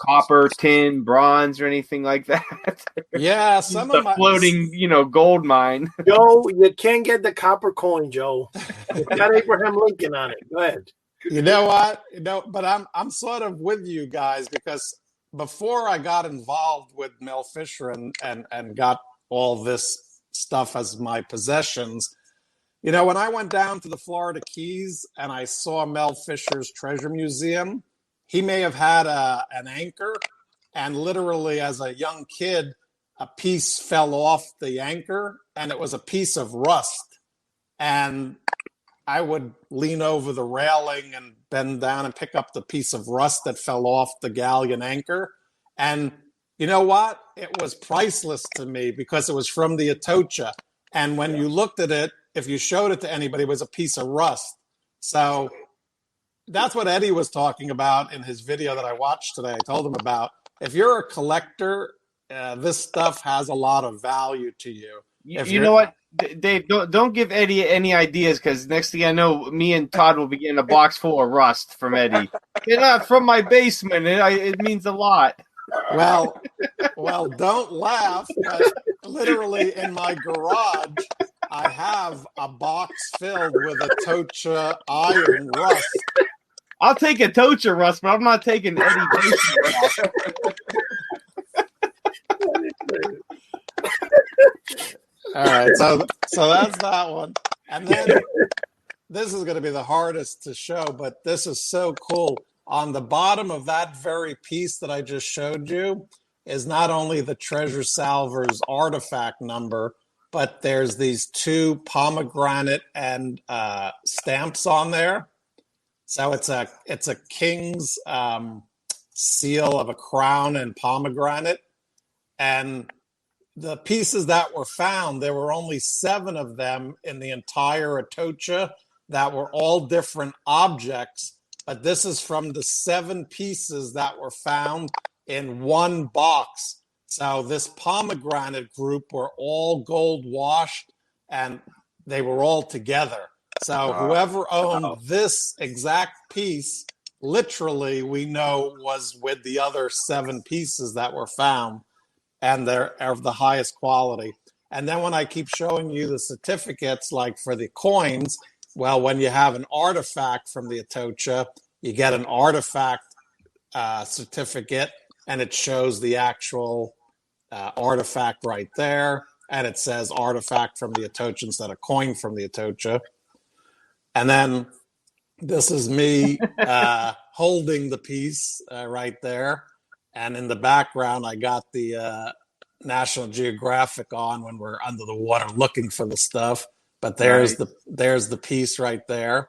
copper, tin, bronze, or anything like that? Yeah, some of my floating, gold mine. Joe, you can't get the copper coin, Joe. It's got Abraham Lincoln on it. Go ahead. You know what? But I'm sort of with you guys, because before I got involved with Mel Fisher and got all this stuff as my possessions, when I went down to the Florida Keys and I saw Mel Fisher's Treasure Museum, he may have had an anchor, and literally as a young kid, a piece fell off the anchor and it was a piece of rust. And I would lean over the railing and bend down and pick up the piece of rust that fell off the galleon anchor. And you know what? It was priceless to me because it was from the Atocha. And when you looked at it, if you showed it to anybody, it was a piece of rust. So that's what Eddie was talking about in his video that I watched today. I told him about, if you're a collector, this stuff has a lot of value to you. You know what, Dave? Don't give Eddie any ideas, because next thing I know, me and Todd will be getting a box full of rust from Eddie. They're not from my basement. It means a lot. Well, don't laugh. But literally in my garage, I have a box filled with Atocha iron rust. I'll take Atocha rust, but I'm not taking Eddie basement rust. All right, so that's that one, and then this is going to be the hardest to show, but this is so cool. On the bottom of that very piece that I just showed you is not only the treasure salver's artifact number, but there's these 2 pomegranate and stamps on there. So it's a king's seal of a crown and pomegranate, and the pieces that were found, there were only 7 of them in the entire Atocha that were all different objects, but this is from the 7 pieces that were found in one box. So this pomegranate group were all gold washed, and they were all together. So whoever owned this exact piece, literally, we know was with the other 7 pieces that were found, and they're of the highest quality. And then when I keep showing you the certificates, like for the coins, well, when you have an artifact from the Atocha, you get an artifact certificate, and it shows the actual artifact right there, and it says artifact from the Atocha instead of coin from the Atocha. And then this is me holding the piece right there. And in the background, I got the National Geographic on when we're under the water looking for the stuff. But there's the piece right there.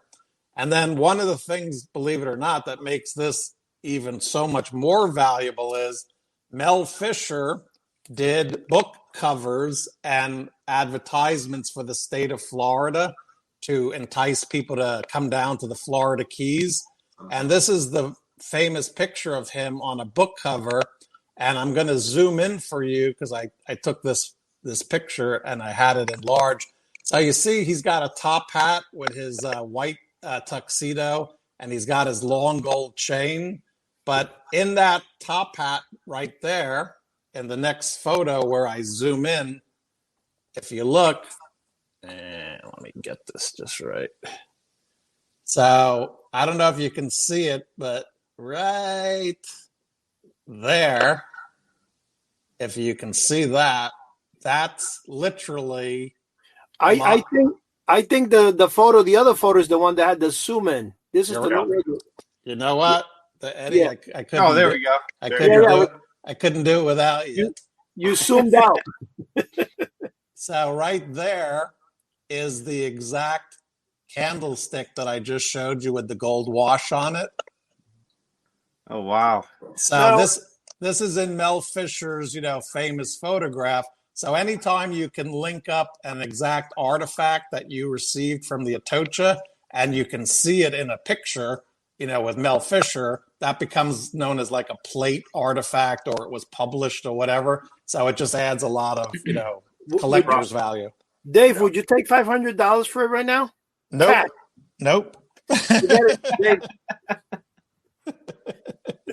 And then one of the things, believe it or not, that makes this even so much more valuable is Mel Fisher did book covers and advertisements for the state of Florida to entice people to come down to the Florida Keys. And this is the famous picture of him on a book cover, and I'm going to zoom in for you because I took this picture and I had it enlarged. So you see he's got a top hat with his white tuxedo, and he's got his long gold chain. But in that top hat right there, in the next photo where I zoom in, if you look, and let me get this just right. So I don't know if you can see it, but right there, if you can see that, that's literally. I think the photo, the other photo is the one that had the zoom in. This is the. You know what, Eddie? Yeah. I couldn't. Oh, there we go. I couldn't do it without you. You zoomed out. So right there is the exact candlestick that I just showed you with the gold wash on it. Oh, wow. So this is in Mel Fisher's, famous photograph. So anytime you can link up an exact artifact that you received from the Atocha and you can see it in a picture, with Mel Fisher, that becomes known as like a plate artifact, or it was published or whatever. So it just adds a lot of, collector's value. Dave, would you take $500 for it right now? Nope.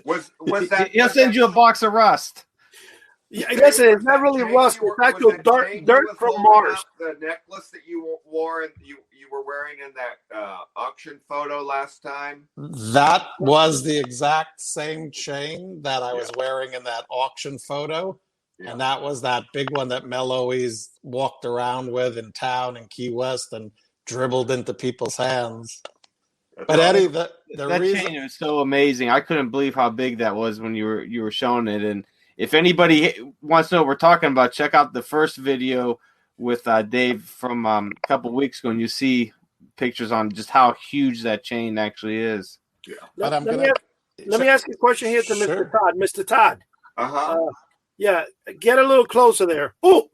Was that? He'll send you a box of rust. Yeah, listen, it's not really rust. It's actual dirt from Mars. The necklace that you wore, and you were wearing in that auction photo last time. That was the exact same chain that I was wearing in that auction photo. Yeah. And that was that big one that Mel always walked around with in town in Key West and dribbled into people's hands. But Eddie, that chain was so amazing. I couldn't believe how big that was when you were showing it. And if anybody wants to know what we're talking about, check out the first video with Dave from a couple weeks ago, and you see pictures on just how huge that chain actually is. Yeah. Let me ask you a question here to Mr. Todd. Mr. Todd. Yeah, get a little closer there. Oh,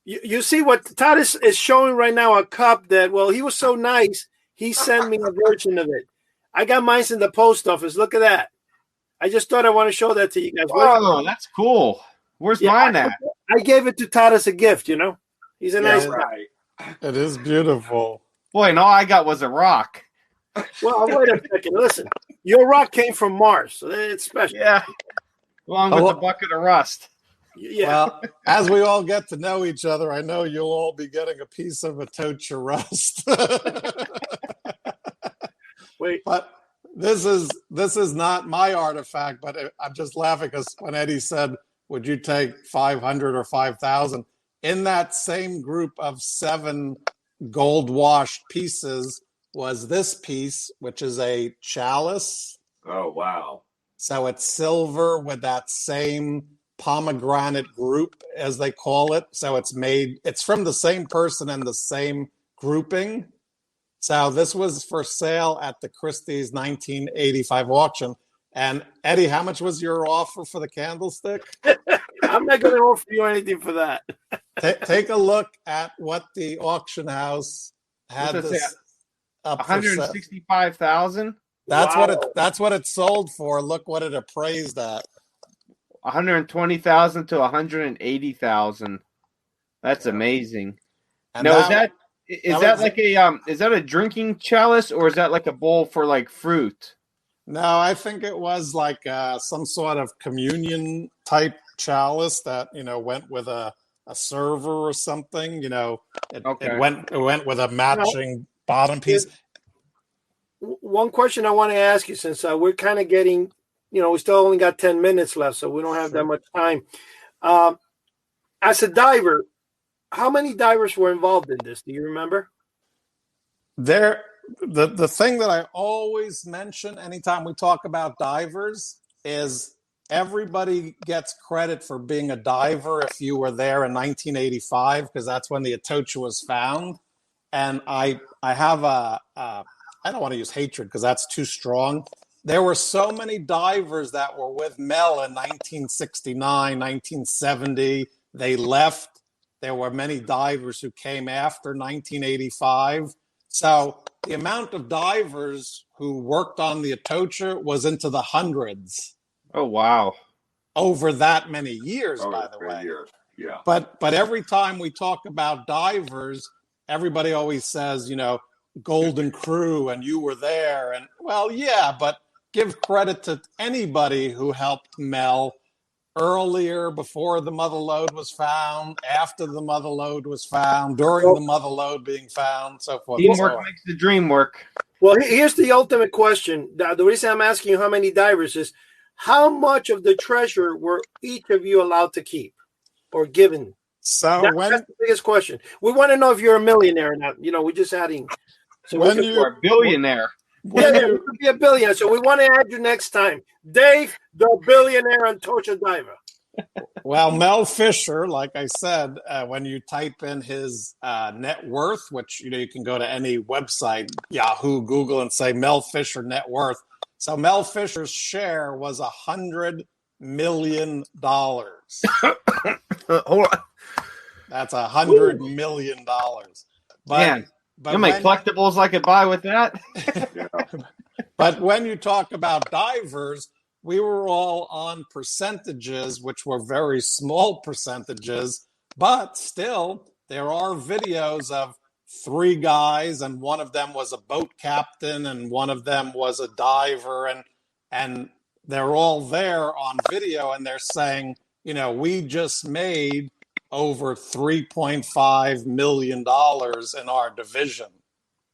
you see what Todd is showing right now, a cup that, well, he was so nice, he sent me a version of it. I got mine in the post office. Look at that. I just thought I want to show that to you guys. Oh, that's cool. Where's mine at? I gave it to Todd as a gift, He's a nice guy. It is beautiful. Boy, and all I got was a rock. Well, wait a second. Listen, your rock came from Mars, so it's special. Yeah. Along with the bucket of rust. Yeah. Well, as we all get to know each other, I know you'll all be getting a piece of Atocha rust. Wait. But this is not my artifact, but I'm just laughing because when Eddie said, would you take 500 or 5,000? in that same group of 7 gold washed pieces was this piece, which is a chalice. Oh, wow. So it's silver with that same pomegranate group, as they call it. So it's from the same person and the same grouping. So this was for sale at the Christie's 1985 auction. And Eddie, how much was your offer for the candlestick? I'm not going to offer you anything for that. Take a look at what the auction house had this up for 165,000. That's what it sold for. Look what it appraised at. 120,000 to 180,000. That's amazing. And now is that a drinking chalice, or is that like a bowl for like fruit? No, I think it was like some sort of communion type chalice that went with a server or something. It went with a matching bottom piece. One question I want to ask you, since we're kind of getting, we still only got 10 minutes left, so we don't have that much time. As a diver, how many divers were involved in this? Do you remember? The thing that I always mention anytime we talk about divers is everybody gets credit for being a diver if you were there in 1985, because that's when the Atocha was found. And I have I don't want to use hatred because that's too strong. There were so many divers that were with Mel in 1969, 1970. They left. There were many divers who came after 1985. So the amount of divers who worked on the Atocha was into the hundreds. Oh, wow. Over that many years, by the way. Years. Yeah. But every time we talk about divers, everybody always says, Golden Crew and you were there. And well, yeah, but give credit to anybody who helped Mel earlier, before the mother lode was found, after the mother lode was found, during the mother lode being found, so forth. Teamwork makes the dream work. Well, here's the ultimate question. The reason I'm asking you how many divers is, how much of the treasure were each of you allowed to keep or given? So that's the biggest question. We want to know if you're a millionaire or not. We're just adding. So when you're a billionaire. Yeah, we could be a billionaire. So we want to add you next time. Dave, the billionaire Atocha diver. Well, Mel Fisher, like I said, when you type in his net worth, which you can go to any website, Yahoo, Google, and say Mel Fisher net worth. So Mel Fisher's share was $100 million. Hold on. That's $100 million. Man, how many collectibles I could buy with that? But when you talk about divers, we were all on percentages, which were very small percentages, but still there are videos of 3 guys, and one of them was a boat captain and one of them was a diver, and they're all there on video, and they're saying, we just made over $3.5 million in our division.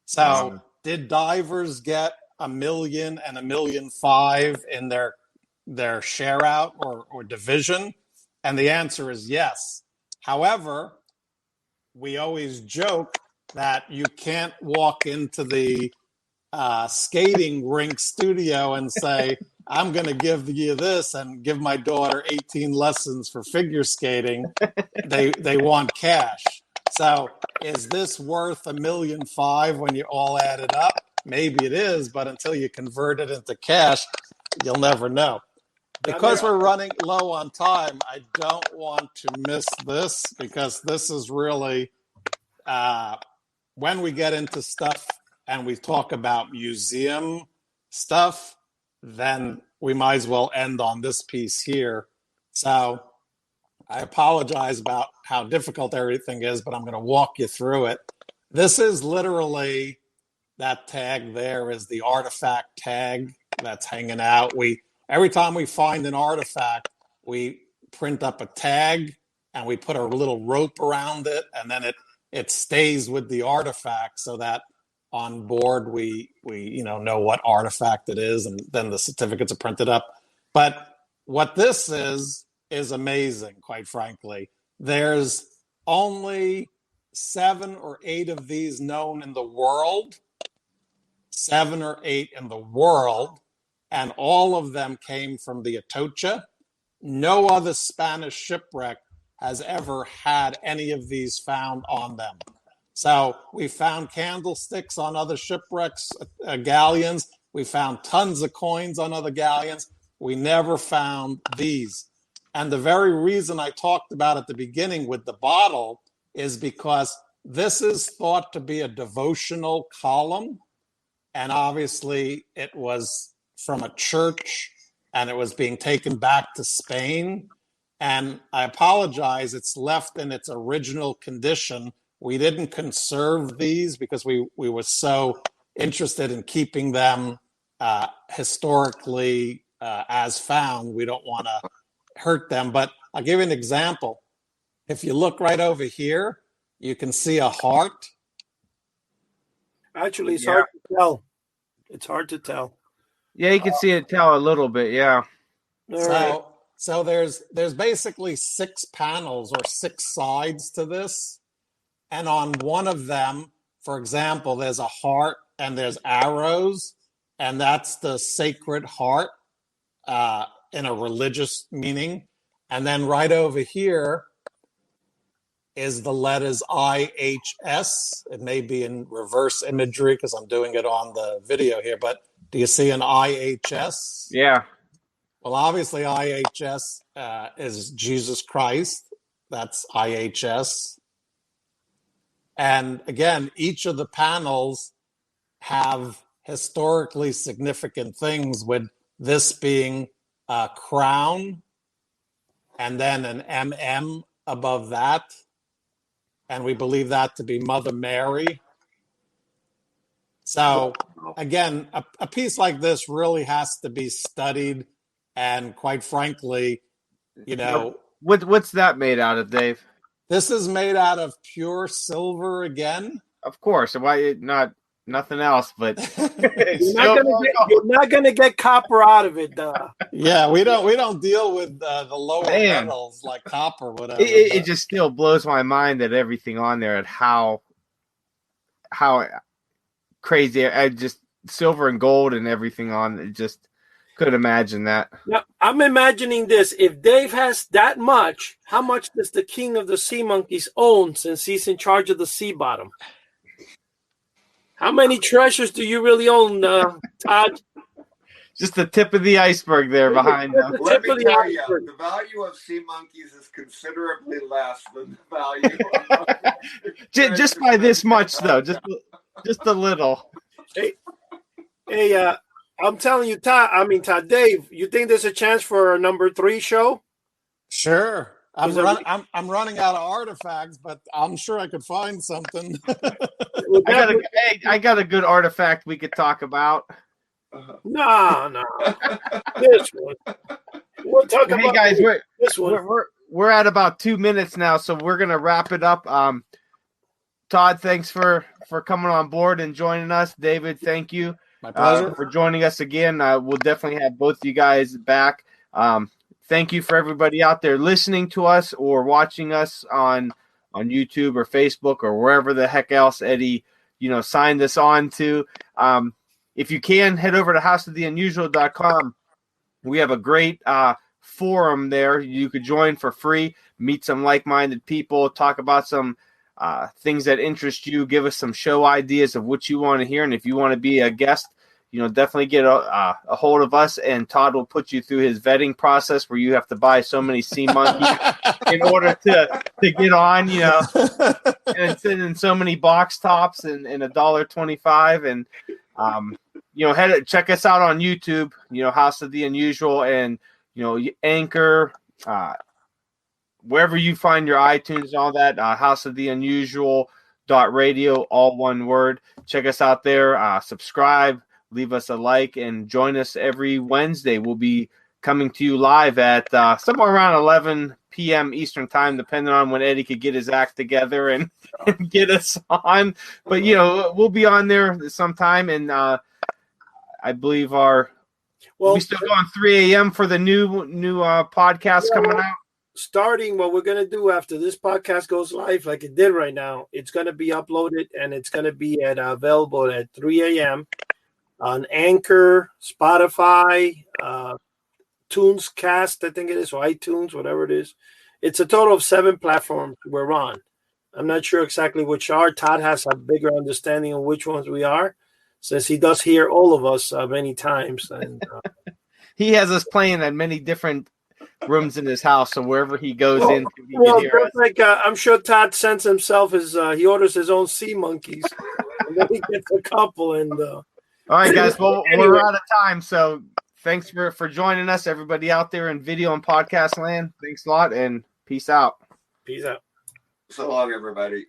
So did divers get $1 million and $1.5 million in their share out or division? And the answer is yes. However, we always joke that you can't walk into the skating rink studio and say, I'm going to give you this and give my daughter 18 lessons for figure skating. They want cash. So is this worth $1.5 million when you all add it up? Maybe it is, but until you convert it into cash, you'll never know. Because we're running low on time, I don't want to miss this, because this is really, when we get into stuff and we talk about museum stuff, then we might as well end on this piece here. So I apologize about how difficult everything is, but I'm going to walk you through it. This is literally, that tag there is the artifact tag that's hanging out. Every time we find an artifact, we print up a tag and we put a little rope around it, and then it stays with the artifact so that on board we know what artifact it is, and then the certificates are printed up. But what this is amazing, quite frankly. There's only 7 or 8 of these known in the world. 7 or 8 in the world, and all of them came from the Atocha. No other Spanish shipwreck has ever had any of these found on them. So we found candlesticks on other shipwrecks, galleons. We found tons of coins on other galleons. We never found these. And the very reason I talked about at the beginning with the bottle is because this is thought to be a devotional column. And obviously it was from a church and it was being taken back to Spain. And I apologize, it's left in its original condition. We didn't conserve these because we were so interested in keeping them historically as found. We don't want to hurt them, but I'll give you an example. If you look right over here, you can see a heart. Actually, it's hard to tell. It's hard to tell. Yeah, you can see it tell a little bit. Yeah. So there's basically 6 panels or 6 sides to this. And on one of them, for example, there's a heart and there's arrows, and that's the Sacred Heart in a religious meaning. And then right over here is the letters IHS. It may be in reverse imagery because I'm doing it on the video here, but do you see an IHS? Yeah. Well, obviously IHS is Jesus Christ. That's IHS. And again, each of the panels have historically significant things, with this being a crown and then an MM above that. And we believe that to be Mother Mary. So again, a piece like this really has to be studied. And quite frankly, you know. What's that made out of, Dave? This is made out of pure silver again. Of course. Why not? Nothing else, but you're not gonna get copper out of it, though. Yeah, we don't deal with the lower metals like copper, whatever. It just still blows my mind that everything on there and how crazy. I just silver and gold and everything on it. Just couldn't imagine that. Now, I'm imagining this. If Dave has that much, how much does the king of the sea monkeys own since he's in charge of the sea bottom? How many treasures do you really own, Todd? Just the tip of the iceberg there behind them. Let me tell you, the value of sea monkeys is considerably less than the value of just by this much, though. Just a little. Hey, I'm telling you, Todd, Dave, you think there's a chance for a number 3 show? Sure. I'm running out of artifacts, but I'm sure I could find something. I got a good artifact we could talk about. No. This one. We'll talk about. Hey guys, this one. We're at about 2 minutes now, so we're gonna wrap it up. Todd, thanks for coming on board and joining us. David, thank you. My pleasure. For joining us again. We'll definitely have both you guys back. Thank you for everybody out there listening to us or watching us on YouTube or Facebook or wherever the heck else Eddie, signed us on to. If you can, head over to houseoftheunusual.com. We have a great forum there. You could join for free, meet some like-minded people, talk about some things that interest you, give us some show ideas of what you want to hear. And if you want to be a guest, definitely get a hold of us, and Todd will put you through his vetting process where you have to buy so many sea monkeys in order to get on, and send in so many box tops and $1.25. And, check us out on YouTube, House of the Unusual, and, Anchor, wherever you find your iTunes and all that, House of the Unusual .radio, all one word. Check us out there, subscribe, leave us a like, and join us every Wednesday. We'll be coming to you live at somewhere around 11 p.m. Eastern time, depending on when Eddie could get his act together and get us on. But, we'll be on there sometime, and I believe we still go on 3 a.m. for the new podcast coming out. starting what we're going to do after this podcast goes live, like it did right now, it's going to be uploaded and it's going to be available at 3 a.m. on Anchor, Spotify, TunesCast, I think it is, or iTunes, whatever it is. It's a total of 7 platforms we're on. I'm not sure exactly which are. Todd has a bigger understanding of which ones we are, since he does hear all of us many times. And he has us playing at many different rooms in his house, so wherever he goes into, he well, can hear us. like I'm sure Todd sends himself he orders his own sea monkeys, and then he gets a couple. And all right, guys, well, anyway, we're out of time, so thanks for joining us, everybody out there in video and podcast land. Thanks a lot, and peace out. Peace out. So long, everybody.